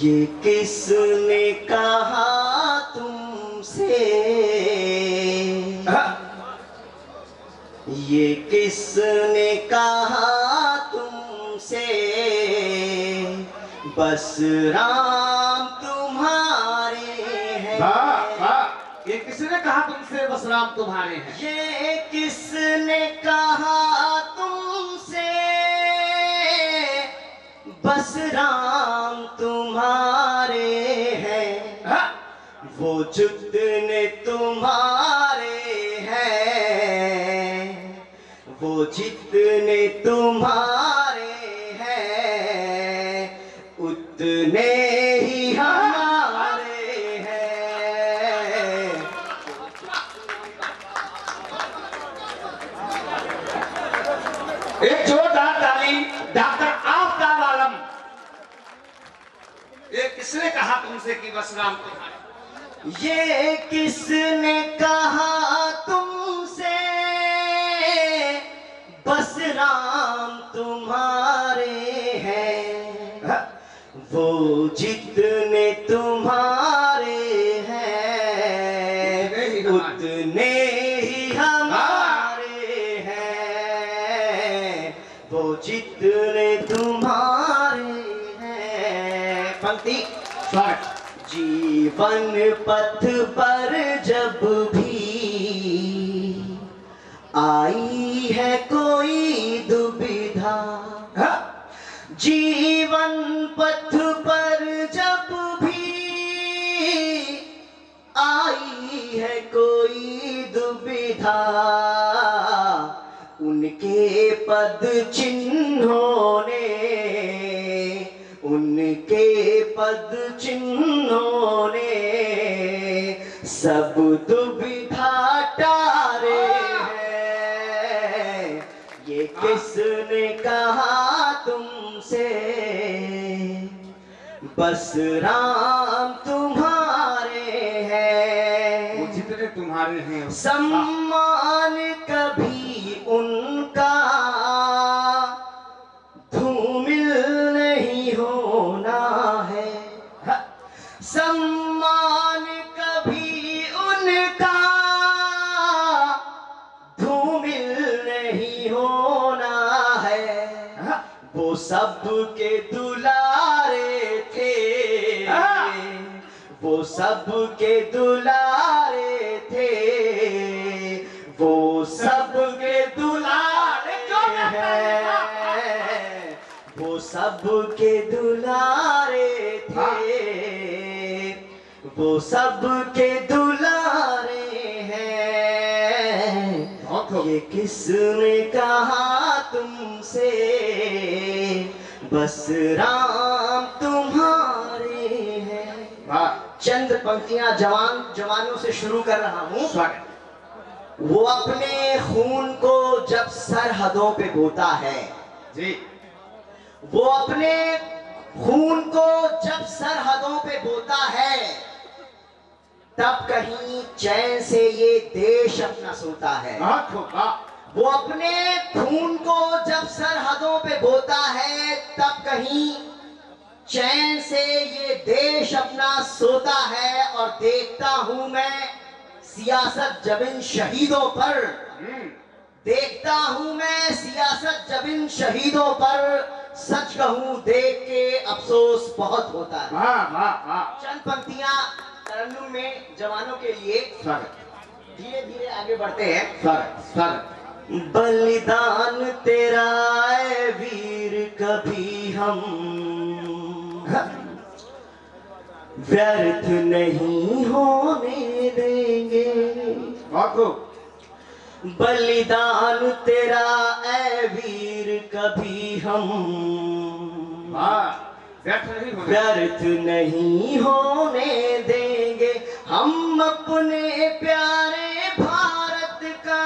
ये किसने कहा तुमसे, ये किसने कहा तुमसे, बस राम तुम्हारे हैं। ये किसने कहा तुमसे बस राम तुम्हारे हैं? ये किसने कहा तुमसे बस राम तुम्हारे हैं। वो जितने तुम्हारे हैं, वो जितने तुम्हारे हैं, उतने ही हमारे हैं। एक जोरदार ताली डॉक्टर आफ्ताब आलम। ये किसने कहा तुमसे कि बस राम तुम्हारे? ये किसने कहा तुमसे बस राम तुम्हारे हैं। वो जितने तुम्हारे हैं, उतने ही हमारे हैं। वो जितने तुम्हारे हैं। पंक्ति स्वागत। जीवन पथ पर जब भी आई है कोई दुविधा, जीवन पथ पर जब भी आई है कोई दुविधा, उनके पद चिन्हों ने, उनके पद चिन्हों ने सब दुविधा टारे हैं। ये किसने कहा तुमसे बस राम तुम्हारे हैं। वो जितने तुम्हारे हैं। सम्मान कभी उनका धूमिल नहीं होना है। सम्मान कभी उनका धूमिल नहीं होना है। वो सबके दुलारे थे, वो सबके दुलारे थे, वो सबके दुलारे हैं। वो सबके दुलारे थे, वो सबके दुलारे हैं। ये किसने कहा तुमसे बस राम तुम्हारे हैं। चंद पंक्तियां जवानों से शुरू कर रहा हूं। वो अपने खून को जब सरहदों पे बोता है जी, वो अपने खून को जब सरहदों पे बोता है, तब कहीं चैन से ये देश अपना सोता है। वो अपने खून को जब सरहदों पे बोता है, तब कहीं चैन से ये देश अपना सोता है। और देखता हूं मैं सियासत जब इन शहीदों पर, देखता हूं मैं सियासत जब इन शहीदों पर, सच कहूं देख के अफसोस बहुत होता है। चंद पंक्तियां तरन्नुम में जवानों के लिए। धीरे धीरे आगे बढ़ते हैं। बलिदान तेरा है वीर कभी हम व्यर्थ नहीं होने देंगे। बलिदान तेरा है वीर कभी हम व्यर्थ नहीं होने देंगे। हम अपने प्यारे भारत का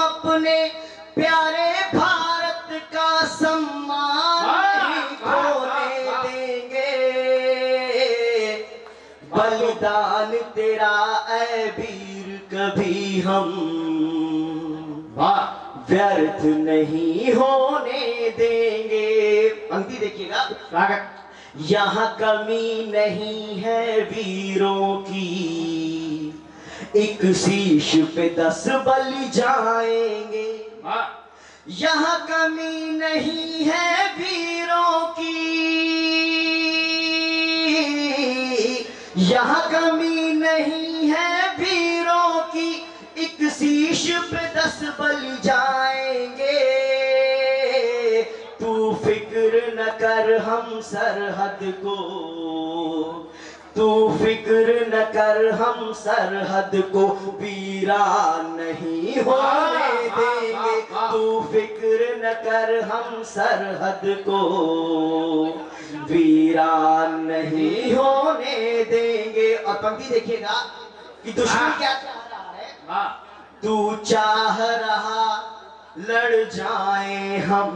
अपने प्यारे भारत का सम्मान नहीं खोने देंगे। बलिदान तेरा ऐ वीर कभी हम व्यर्थ नहीं होने देंगे। पंक्ति देखिएगा, यहाँ कमी नहीं है वीरों की, एक शीश पे 10 बलि जाएंगे। यहाँ कमी नहीं है वीरों की, यहाँ कमी नहीं है वीरों की, एक शीश पे 10 बलि जाएंगे। तू फिक्र न कर हम सरहद को, तू फिक्र न कर हम सरहद को वीरान नहीं होने देंगे। तू फिक्र न कर हम सरहद को वीरान नहीं होने देंगे। और पंक्ति देखिएगा कि दुश्मन क्या चाह रहा है। तू चाह रहा लड़ जाए हम,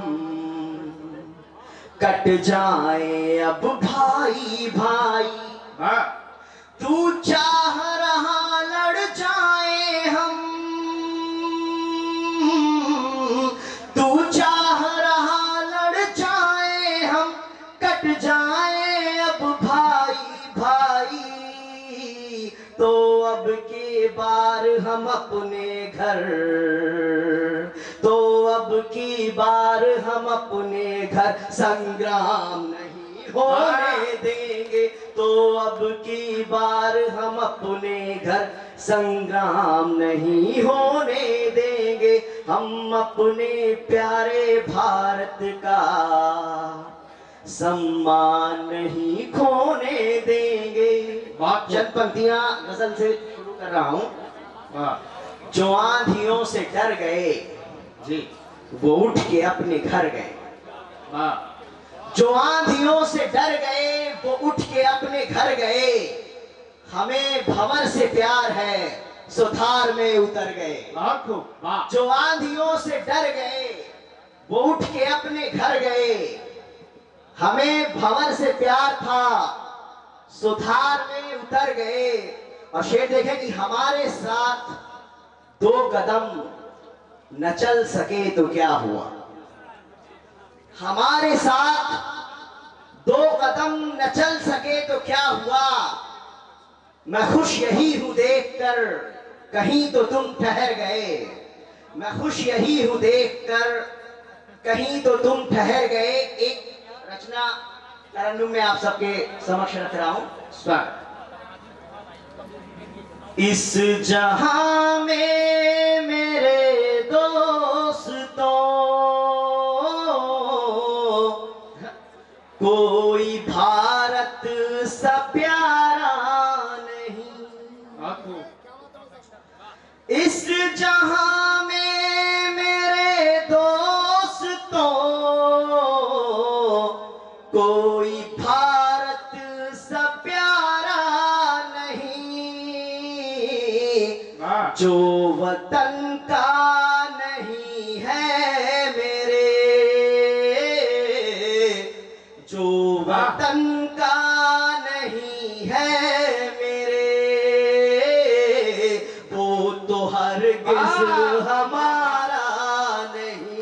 कट जाए अब भाई भाई। तू चाह रहा लड़ जाए हम, तू चाह रहा लड़ जाए हम, कट जाए अब भाई भाई। तो अब की बार हम अपने घर, तो अब की बार हम अपने घर संग्राम नहीं होने देंगे। तो अब की बार हम अपने घर संग्राम नहीं होने देंगे। हम अपने प्यारे भारत का सम्मान नहीं खोने देंगे। चंद पंक्तियां गजल से शुरू कर रहा हूं। जो आंधियों से डर गए जी, वो उठ के अपने घर गए। जो आंधियों से डर गए वो उठ के अपने घर गए। हमें भंवर से प्यार है सुधार में उतर गए। जो आंधियों से डर गए वो उठ के अपने घर गए। हमें भंवर से प्यार था सुधार में उतर गए। और शेर देखें कि हमारे साथ 2 कदम न चल सके तो क्या हुआ। हमारे साथ 2 कदम न चल सके तो क्या हुआ। मैं खुश यही हूं देखकर कहीं तो तुम ठहर गए। मैं खुश यही हूं देखकर कहीं तो तुम ठहर गए। एक रचना तरन्नुम में आप सबके समक्ष रख रहा हूं। स्वागत। इस जहां में मेरे दोस्तों कोई भारत सा प्यारा नहीं। इस जहां में मेरे दोस्तों कोई भारत सा प्यारा नहीं। जो वतन का नहीं है मेरे, जो वतन का नहीं है मेरे, वो तो हरगिज़ हमारा नहीं।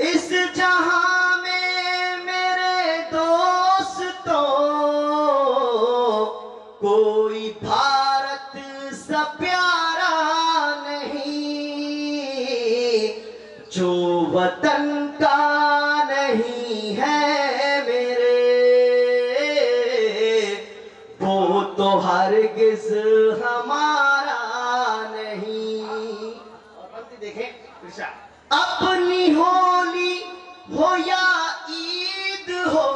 इस जहां में मेरे दोस्तों कोई भारत सा प्यारा नहीं। जो वतन का नहीं है मेरे, वो तो हरगिज़ हमारा नहीं। और पंक्ति देखें, अपनी होली हो या ईद हो,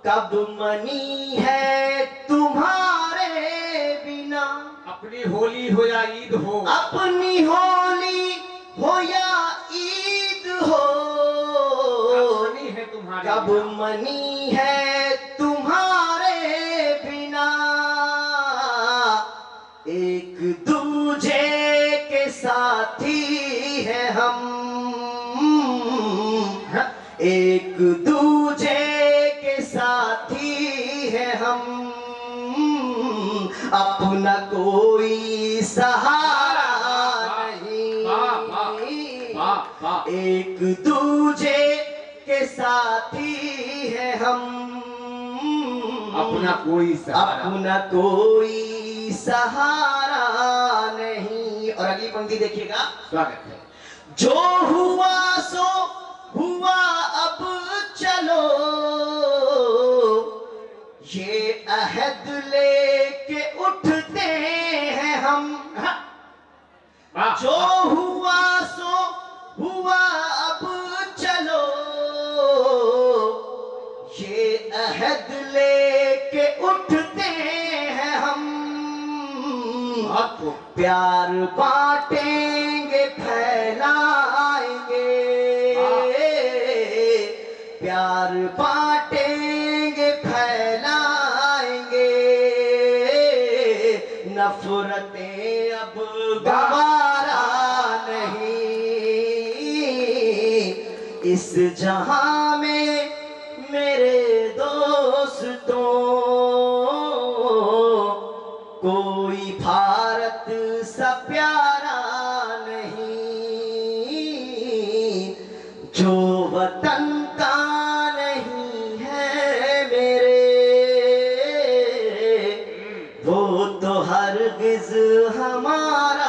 कब मनी है तुम्हारे बिना। अपनी होली हो या ईद हो, अपनी होली हो या ईद हो, कब मनी है तुम्हारे बिना। एक दूजे के साथी हैं हम, एक दूजे के साथी हैं हम। अपना कोई सहारा एक दूजे के साथी है हम, अपना कोई सहारा नहीं। और अगली पंक्ति देखिएगा, स्वागत है। जो हुआ सो हुआ अब चलो, ये अहद लेके उठते हैं हम। जो हुआ सो हुआ अब चलो, ये अहद लेके उठते हैं हम। प्यार बांटेंगे फैलाएंगे, प्यार बांटेंगे फैलाएंगे, नफरतें अब गवारा नहीं। इस जहां में मेरे दोस्तों, कोई भारत सा प्यारा नहीं। जो वतन का नहीं है मेरे, वो तो हरगिज़ हमारा